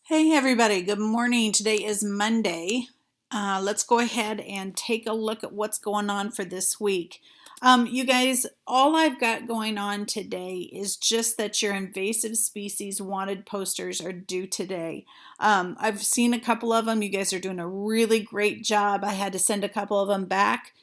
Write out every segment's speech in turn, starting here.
Hey everybody, good morning. Today is Monday. Let's go ahead and take a look at what's going on for this week. You guys, all I've got going on today is just that your invasive species wanted posters are due today. I've seen a couple of them. You guys are doing a really great job. I had to send a couple of them back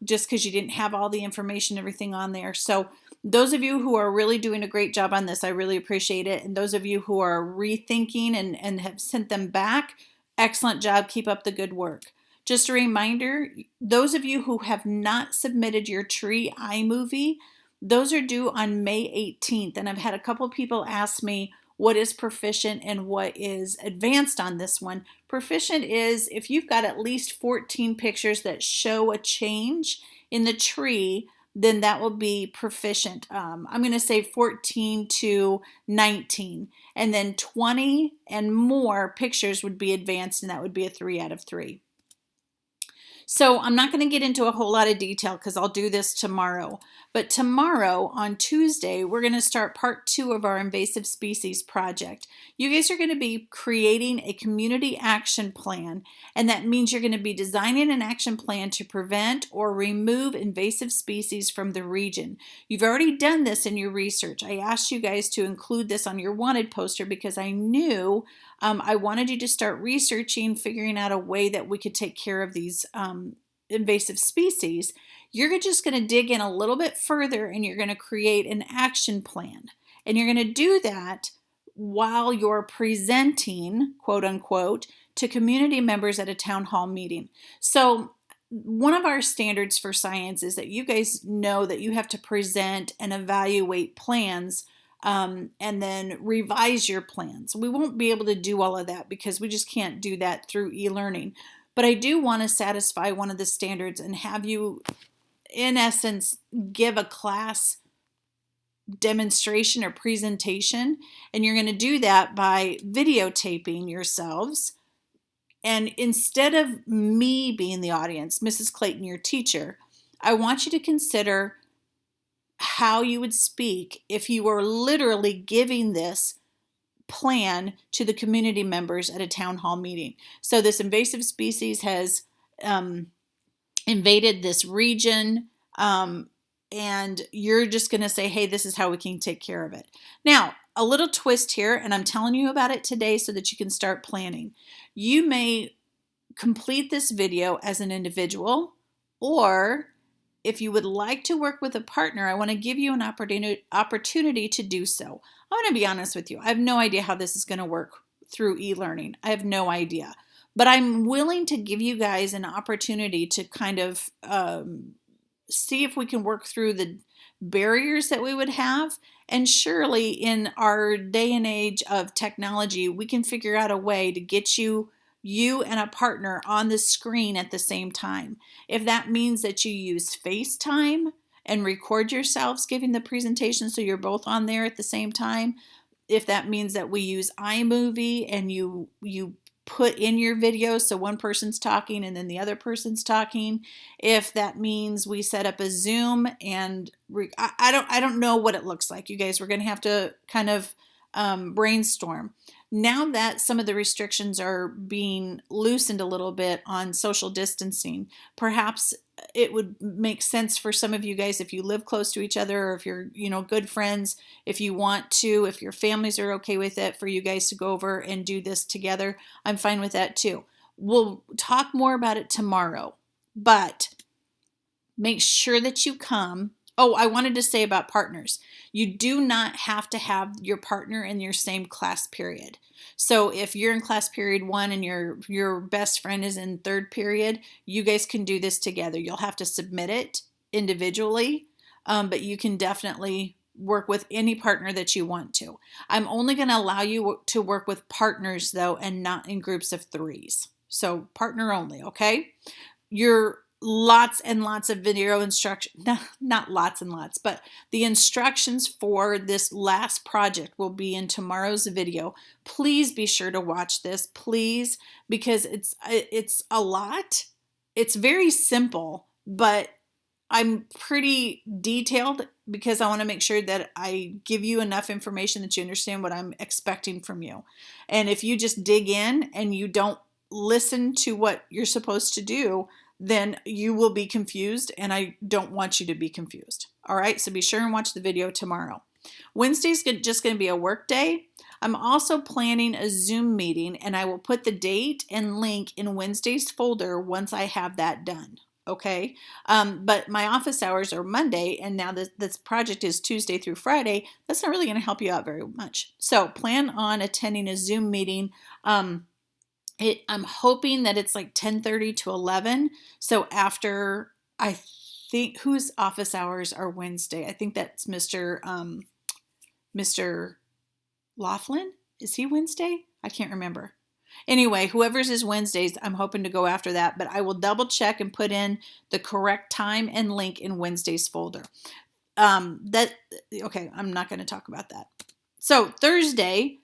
just because you didn't have all the information, everything on there. So those of you who are really doing a great job on this, I really appreciate it. And those of you who are rethinking and have sent them back, excellent job. Keep up the good work. Just a reminder, those of you who have not submitted your tree iMovie, those are due on May 18th. And I've had a couple people ask me what is proficient and what is advanced on this one. Proficient is if you've got at least 14 pictures that show a change in the tree, then that will be proficient. I'm going to say 14 to 19. And then 20 and more pictures would be advanced, and that would be a 3 out of 3. So I'm not going to get into a whole lot of detail because I'll do this tomorrow. But tomorrow on Tuesday, we're going to start part 2 of our invasive species project. You guys are going to be creating a community action plan, and that means you're going to be designing an action plan to prevent or remove invasive species from the region. You've already done this in your research. I asked you guys to include this on your wanted poster because I knew I wanted you to start researching, figuring out a way that we could take care of these invasive species. You're just going to dig in a little bit further and you're going to create an action plan. And you're going to do that while you're presenting, quote unquote, to community members at a town hall meeting. So one of our standards for science is that you guys know that you have to present and evaluate plans and then revise your plans. We won't be able to do all of that because we just can't do that through e-learning. But I do want to satisfy one of the standards and have you, in essence, give a class demonstration or presentation. And you're going to do that by videotaping yourselves. And instead of me being the audience, Mrs. Clayton, your teacher, I want you to consider how you would speak if you were literally giving this plan to the community members at a town hall meeting. So this invasive species has invaded this region, and you're just going to say, hey, this is how we can take care of it. Now, a little twist here, and I'm telling you about it today so that you can start planning. You may complete this video as an individual, or if you would like to work with a partner, I want to give you an opportunity to do so. I'm going to be honest with you. I have no idea how this is going to work through e-learning. I have no idea. But I'm willing to give you guys an opportunity to kind of see if we can work through the barriers that we would have. And surely in our day and age of technology, we can figure out a way to get you and a partner on the screen at the same time. If that means that you use FaceTime and record yourselves giving the presentation so you're both on there at the same time, if that means that we use iMovie and you put in your video so one person's talking and then the other person's talking, if that means we set up a Zoom and I don't know what it looks like. You guys, we're going to have to kind of brainstorm. Now that some of the restrictions are being loosened a little bit on social distancing, perhaps it would make sense for some of you guys, if you live close to each other, or if you're, good friends, if you want to, if your families are okay with it, for you guys to go over and do this together. I'm fine with that too. We'll talk more about it tomorrow, but make sure that you come. Oh, I wanted to say about partners. You do not have to have your partner in your same class period. So if you're in class period 1 and your best friend is in 3rd period, you guys can do this together. You'll have to submit it individually, but you can definitely work with any partner that you want to. I'm only going to allow you to work with partners though, and not in groups of 3s. So partner only, okay? Your lots and lots of video instruction, not lots and lots, but the instructions for this last project will be in tomorrow's video. Please be sure to watch this, please, because it's a lot. It's very simple, but I'm pretty detailed because I want to make sure that I give you enough information that you understand what I'm expecting from you. And if you just dig in and you don't listen to what you're supposed to do, then you will be confused, and I don't want you to be confused. All right, so be sure and watch the video tomorrow. Wednesday's just going to be a work day. I'm also planning a Zoom meeting, and I will put the date and link in Wednesday's folder once I have that done. Okay, but my office hours are Monday, and now this project is Tuesday through Friday. That's not really going to help you out very much. So plan on attending a Zoom meeting. I'm hoping that it's like 10:30 to 11. So after, I think, whose office hours are Wednesday? I think that's Mr. Laughlin. Is he Wednesday? I can't remember. Anyway, whoever's is Wednesdays, I'm hoping to go after that, but I will double check and put in the correct time and link in Wednesday's folder. Okay, I'm not going to talk about that. So Thursday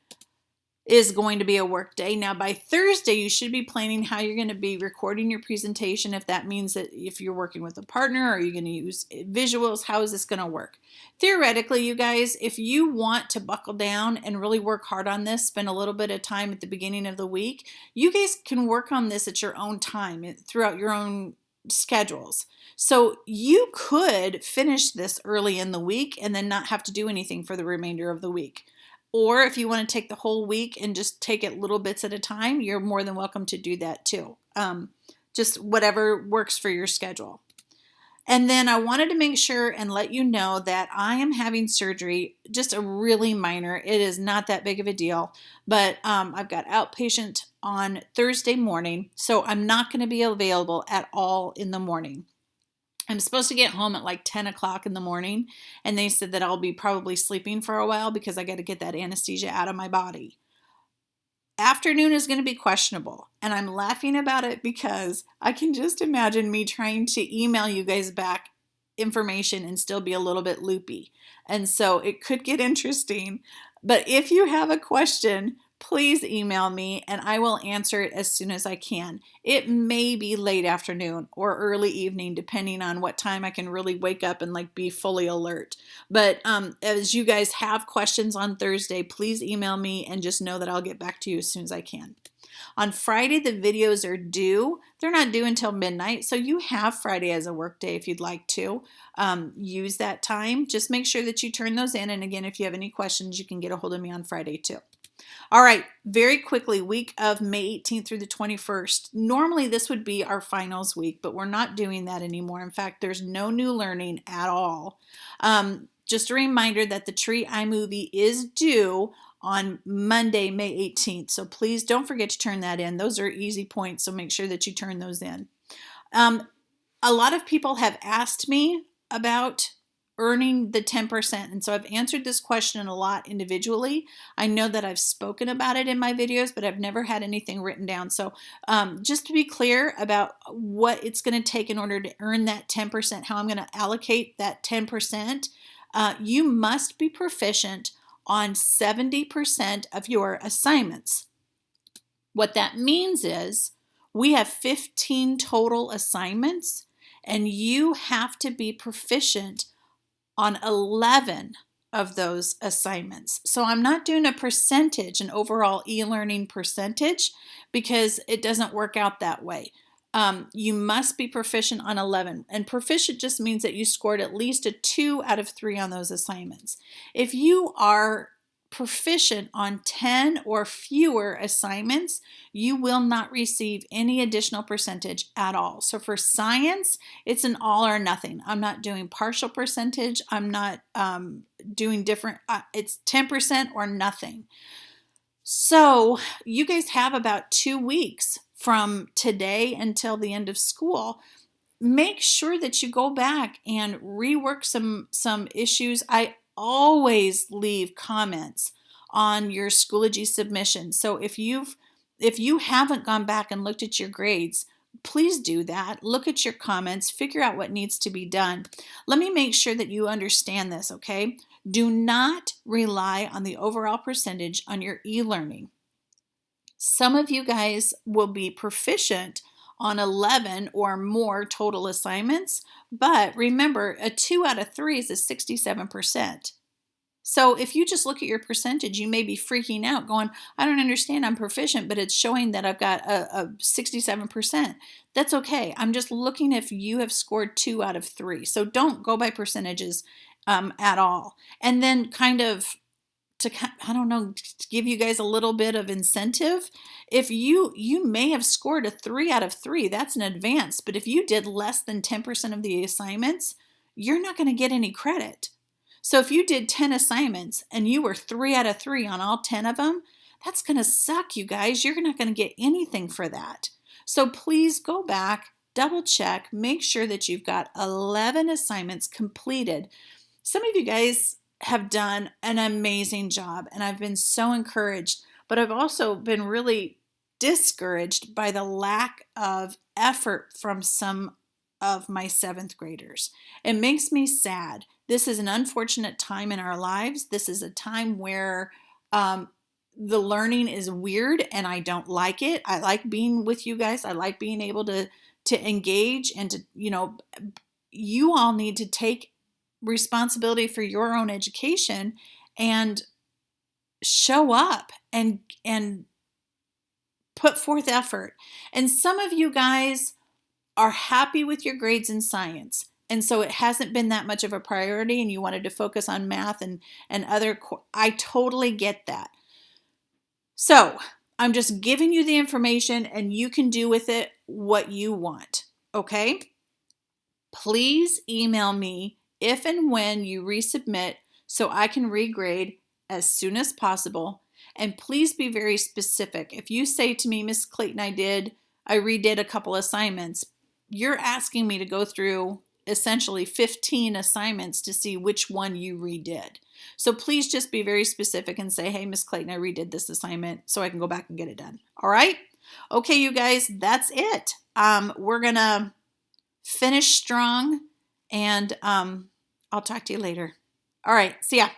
is going to be a work day. Now by Thursday, you should be planning how you're going to be recording your presentation. If that means that if you're working with a partner, are you going to use visuals? How is this going to work? Theoretically, you guys, if you want to buckle down and really work hard on this, spend a little bit of time at the beginning of the week, you guys can work on this at your own time throughout your own schedules. So you could finish this early in the week and then not have to do anything for the remainder of the week. Or if you want to take the whole week and just take it little bits at a time, you're more than welcome to do that too. Just whatever works for your schedule. And then I wanted to make sure and let you know that I am having surgery, just a really minor. It is not that big of a deal, but I've got outpatient on Thursday morning, so I'm not going to be available at all in the morning. I'm supposed to get home at like 10 o'clock in the morning, and they said that I'll be probably sleeping for a while because I got to get that anesthesia out of my body. Afternoon is going to be questionable, and I'm laughing about it because I can just imagine me trying to email you guys back information and still be a little bit loopy. And so it could get interesting, but if you have a question, please email me and I will answer it as soon as I can. It may be late afternoon or early evening, depending on what time I can really wake up and like be fully alert. But as you guys have questions on Thursday, please email me and just know that I'll get back to you as soon as I can. On Friday, the videos are due. They're not due until midnight, so you have Friday as a work day if you'd like to use that time. Just make sure that you turn those in. And again, if you have any questions, you can get a hold of me on Friday too. All right, very quickly, week of May 18th through the 21st. Normally this would be our finals week, but we're not doing that anymore. In fact, there's no new learning at all. Just a reminder that the Tree iMovie is due on Monday, May 18th. So please don't forget to turn that in. Those are easy points, so make sure that you turn those in. A lot of people have asked me about earning the 10%. And so I've answered this question a lot individually. I know that I've spoken about it in my videos, but I've never had anything written down. So just to be clear about what it's going to take in order to earn that 10%, how I'm going to allocate that 10%, you must be proficient on 70% of your assignments. What that means is we have 15 total assignments, and you have to be proficient on 11 of those assignments. So I'm not doing a percentage, an overall e-learning percentage, because it doesn't work out that way. You must be proficient on 11, and proficient just means that you scored at least a 2 out of 3 on those assignments. If you are proficient on 10 or fewer assignments, you will not receive any additional percentage at all. So for science, it's an all or nothing. I'm not doing partial percentage. I'm not doing different. It's 10% or nothing. So you guys have about 2 weeks from today until the end of school. Make sure that you go back and rework some issues. I always leave comments on your Schoology submission. So if you haven't gone back and looked at your grades, please do that. Look at your comments, figure out what needs to be done. Let me make sure that you understand this, okay? Do not rely on the overall percentage on your e-learning. Some of you guys will be proficient on 11 or more total assignments. But remember, a 2 out of 3 is a 67%. So if you just look at your percentage, you may be freaking out going, I don't understand, I'm proficient, but it's showing that I've got a 67%. That's okay. I'm just looking if you have scored 2 out of 3. So don't go by percentages at all. And then kind of to, I don't know, to give you guys a little bit of incentive, if you may have scored a 3 out of 3, that's an advance. But if you did less than 10% of the assignments, you're not going to get any credit. So if you did 10 assignments and you were 3 out of 3 on all 10 of them, that's going to suck, you guys. You're not going to get anything for that. So please go back, double check, make sure that you've got 11 assignments completed. Some of you guys have done an amazing job, and I've been so encouraged, but I've also been really discouraged by the lack of effort from some of my 7th graders. It makes me sad. This is an unfortunate time in our lives. This is a time where the learning is weird and I don't like it. I like being with you guys. I like being able to engage and to, you all need to take responsibility for your own education and show up and put forth effort. And some of you guys are happy with your grades in science. And so it hasn't been that much of a priority and you wanted to focus on math and other. I totally get that. So I'm just giving you the information and you can do with it what you want. Okay? Please email me if and when you resubmit so I can regrade as soon as possible. And please be very specific. If you say to me, Miss Clayton, I redid a couple assignments, you're asking me to go through essentially 15 assignments to see which one you redid. So please just be very specific and say, hey, Miss Clayton, I redid this assignment so I can go back and get it done. All right? Okay, you guys, that's it. We're going to finish strong and I'll talk to you later. All right, see ya.